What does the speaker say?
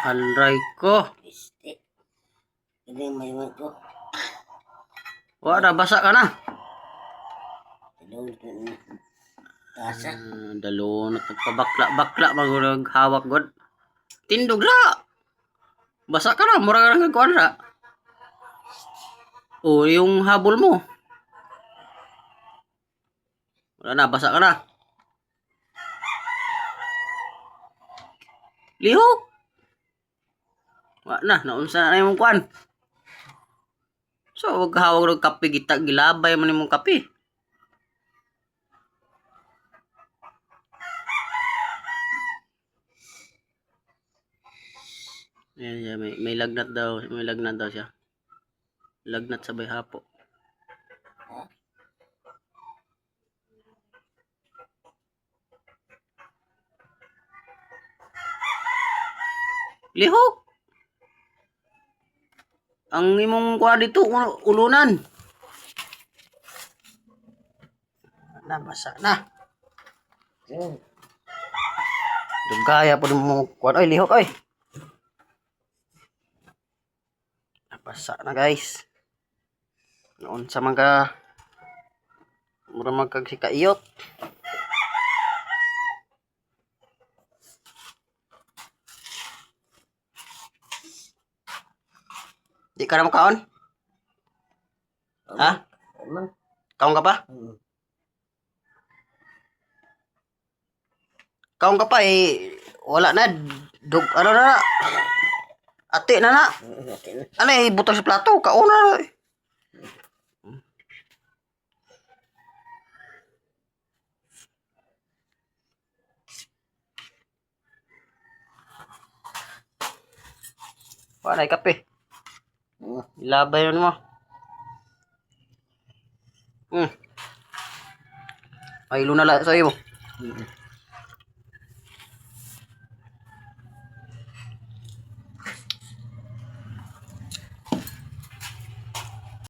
Alray ko. Piste. Hindi mayroon ko. Wala, basa ka na. Dalawang ko na. Tasa. Dalon at pabakla magurag hawak god. Tindog ra. Basa ka na, mura ka nang kuan ra. O yung habol mo. Wala na, basa ka na. Lihok. Wala na, naunsa na yung kuan. So, wag hawag ng kape, gilabay man yung kape. Ayan, may lagnat daw. May lagnat daw siya. Lagnat sabay hapo. Lihok. Ang imong kuha dito, ulunan. Nabasa na. Dugaya po mo kuha. Oy, lihok, oy. Nabasa na, guys. Noon sa mga mura magkagsikayot. Di ka na makaon? Ha? Kaon ka pa? Kaon ka pa eh. Wala na. Ano na? Ate na na. Ano eh, butang sa plato. Kaon na. Wala na kape. Ilabay yun mo. Ay, lunala sa iyo.